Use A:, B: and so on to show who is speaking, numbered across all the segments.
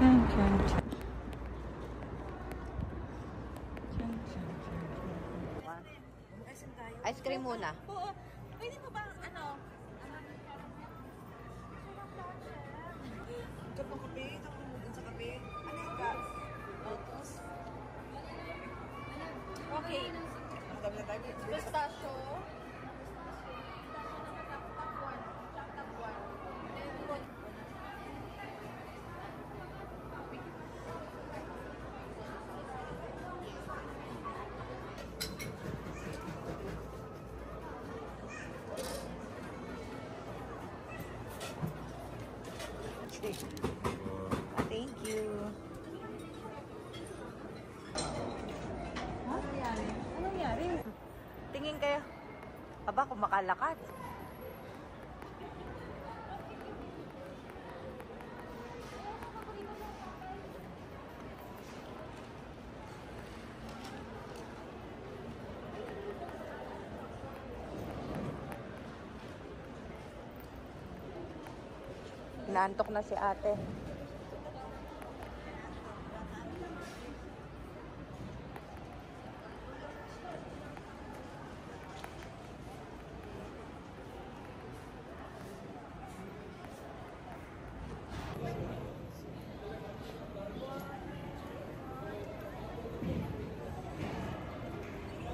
A: Chan, chan, chan. Ice cream muna.
B: Oo. Pwede mo ba, ano?
C: Ito pang kape, ito pang dun sa kape. Ano yung gas? Lotus?
B: Okay.
C: Ang dami na tayo.
B: Pistachio.
A: Thank you.
B: Ano nangyari? Ano nangyari?
A: Tingin kayo. Aba, kumakalakad. Inaantok na si ate.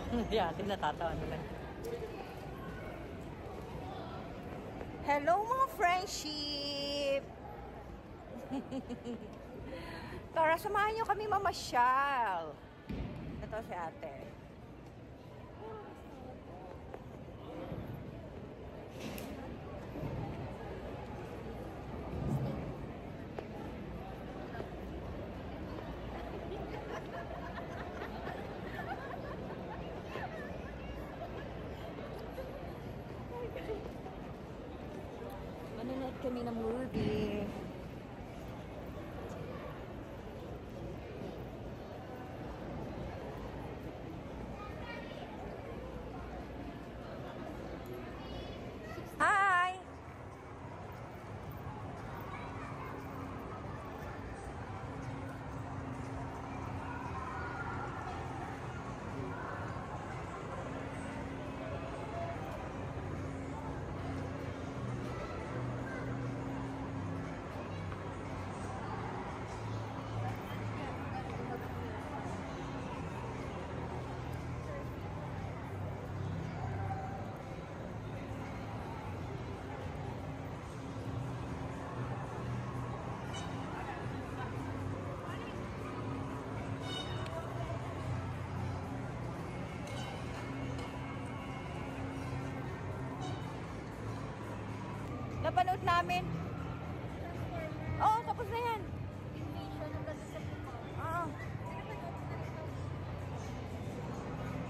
A: Hindi ate, natatawa nila. Hello mga friendship! Tara, samahan nyo kami mamasyal. Ito si ate. Manonood kami ng movie. Hi! Napanood namin. Oo, tapos na yan. Oo.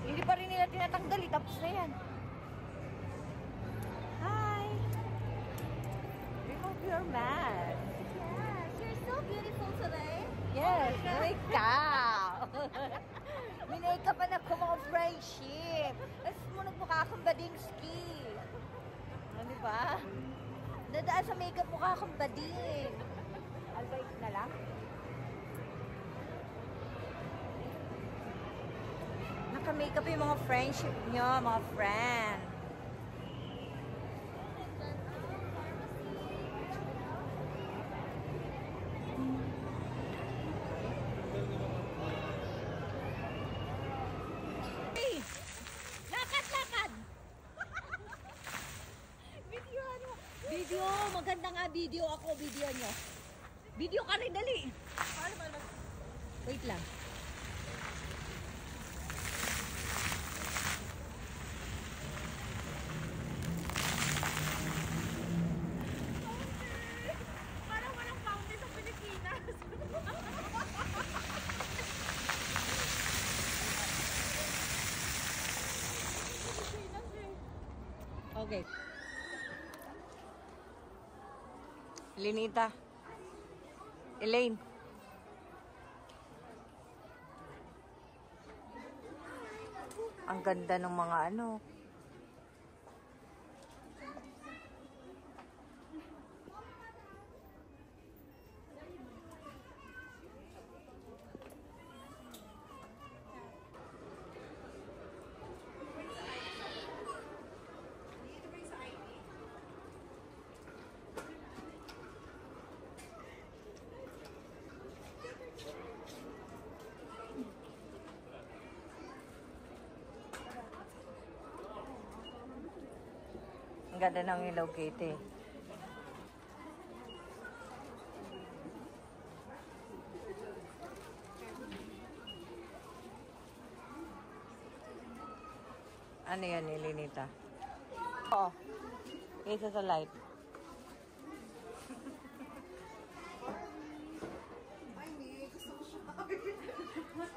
A: Hindi pa rin nila tinatanggal eh. Tapos na yan. Hi! Remove your mask.
B: Yes, you're so beautiful today.
A: Yes, makeup. Minake-up na ko mga friendship. Tapos mo nagmukha akong Badinsky. Ano ba? Dadaan sa makeup mukha akong bading. Albait na lang. Naka-makeup yung mga friendship nyo, mga friend. Hey! Lakad-lakad!
B: Video ano?
A: Video! Maganda nga video ako. Video nyo. Video ka rin, dali.
B: Paano ba mag...
A: Wait lang.
B: Parang walang fountain sa Pilipinas.
A: Okay. Linita. Elaine. Ang ganda ng mga ano. ganda ng Hello Kitty. Ano yan, Elenita? Oo. Isa sa light.
C: Ay, hindi. Gusto ko siya.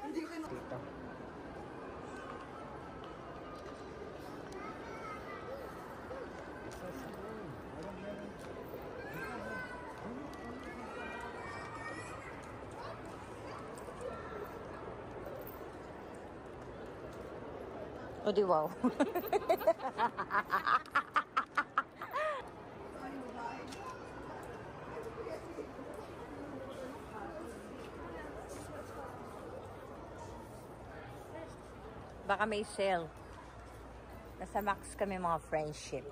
C: Hindi ko na.
A: Dito. O di wow. Baka may sale. Nasa Max kami mga friendship.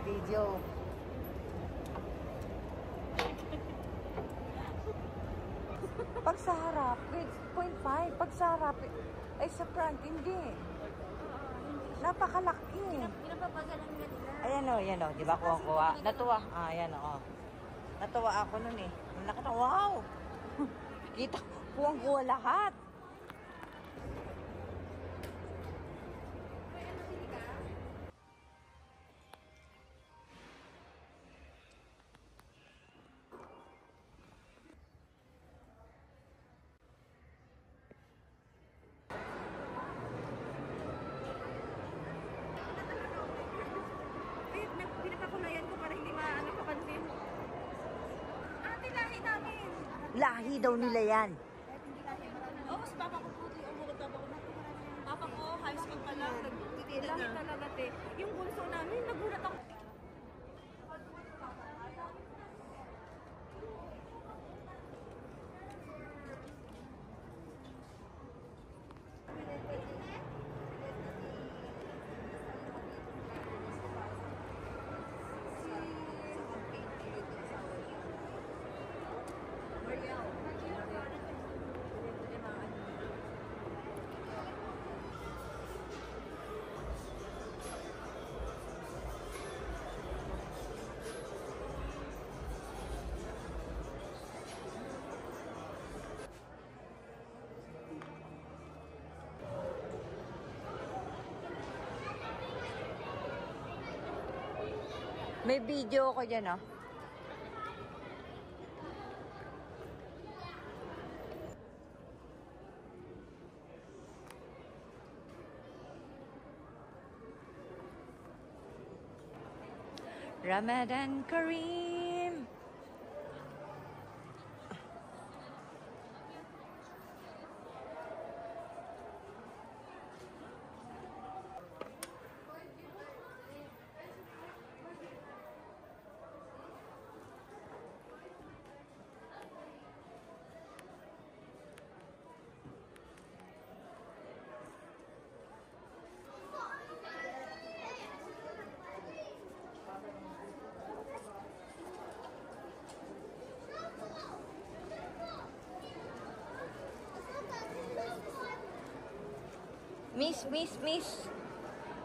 A: Video. Pag sa harap, 0.5. Pag sa harap, ay sa front, hindi. Napakalaki.
B: Pinapapagalan nga nila.
A: Ayan o, yan o. Di ba kuha-kuha? Natuwa. Ah, ayan o. Natuwa ako nun eh. Nakita, wow! Kita, kuha-kuha lahat.
B: Pinapakulayan ko para hindi maano kapansin. Ate, lahi namin.
A: Lahi daw nila yan.
B: Oo, si papa ko puti. Ang bukod papa ko. Papa ko, high school pa lang. Nagtitira na. Lahi talaga, te. Yung bunso namin, nagulat ako.
A: May video ko dyan, oh. Ramadan Kareem.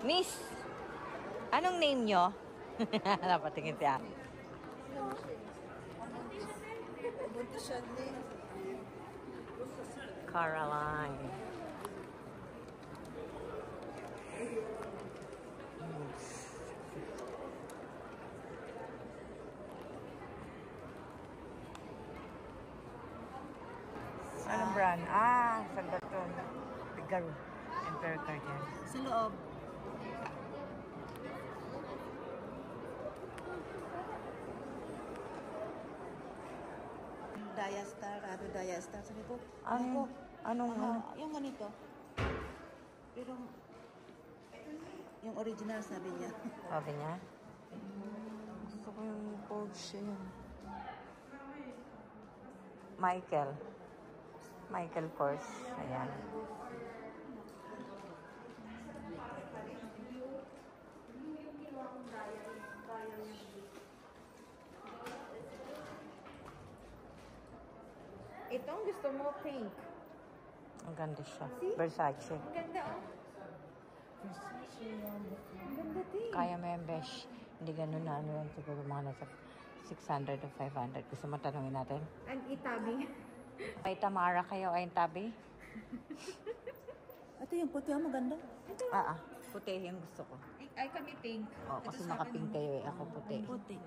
A: Miss. Anong name nyo? Napatingin siya.
C: Buntis siya din.
A: Caroline. Anong brand? Ah, Salvatron. Figaro. Emperor card yan.
C: Sa loob. Diastar, Diastar. Sabi ko,
A: Ano? Anong?
C: yung ganito. Pero, yung original sabi niya.
A: Sabi niya? Gusto ko yung Porsche yan. Michael. Michael Kors. Ayan.
B: Itong gusto mo, pink.
A: Ang ganda siya.
B: See?
A: Versace.
B: Ang ganda, oh. Ang ganda, din.
A: Kaya mo yung besh. Hindi ganun na ano yan. Siguro mga nasa 600 to 500. Gusto mo tanongin natin?
B: Ang itabi.
A: May Tamara kayo ay tabi?
C: Ito yung puti, maganda.
A: Puti yung gusto ko.
B: Ay, kami pink.
A: Oh, kasi nakapink kayo eh. Ako puti.
C: Puti.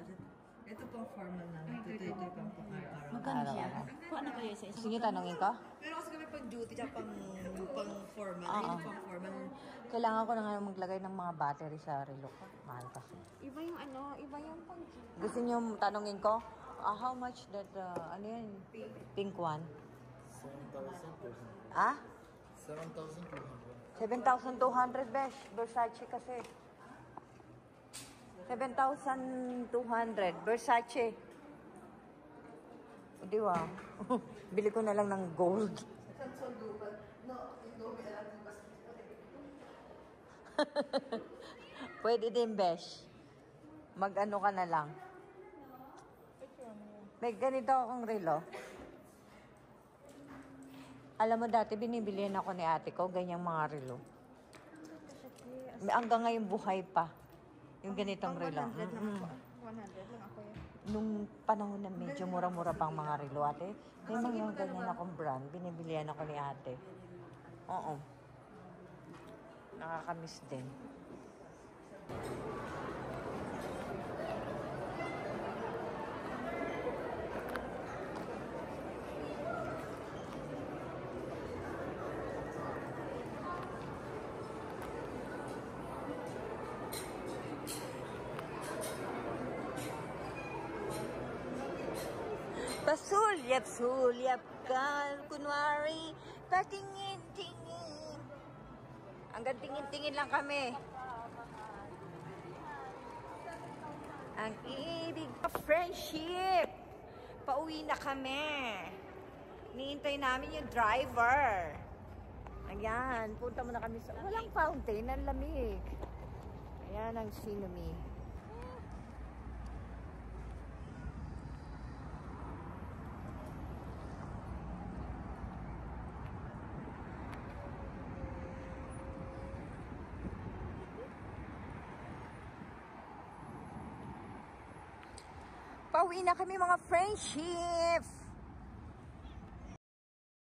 D: Ito pang formal na. Ito pang pang-araw.
C: Magkano siya?
A: Araw-araw.
C: Kuha na kayo sa
A: Gusto niyo tanongin ko?
D: Pero kasi kami pang duty tsaka pang formal.
A: Oo.
D: Ayun pang formal.
A: Kailangan ko na nga maglagay ng mga battery sa relo ko. Mahal kasi.
B: Iba yung ano, iba yung pang...
A: Gusto niyo tanongin ko? How much that, ano yan? Pink one?
E: 7,200.
A: Ah?
E: 7,200.
A: 7,200 besh. Versace kasi. 7,200. Versace. O, di ba? Bili ko na lang ng gold. Pwede din, besh. Mag-ano ka na lang. May ganito akong relo. Alam mo, dati binibilihan ako ni ate ko, ganyang mga relo. Hanggang ngayon buhay pa. Yung ganitong relo.
B: 100 lang ako yun.
A: Nung panahon na medyo mura-mura pang mga relo, ate, may mga ganyan akong brand, binibilihan ako ni ate. Oo. Nakakamiss din. Pasulyap-sulyap ka, kunwari, patingin-tingin. Hanggang tingin-tingin lang kami. Ang ibig friendship. Pauwi na kami. Niintay namin yung driver. Ayan, punta muna kami sa... Walang fountain, ang lamig. Ayan ang scenery. Pauwi na kami mga friendships.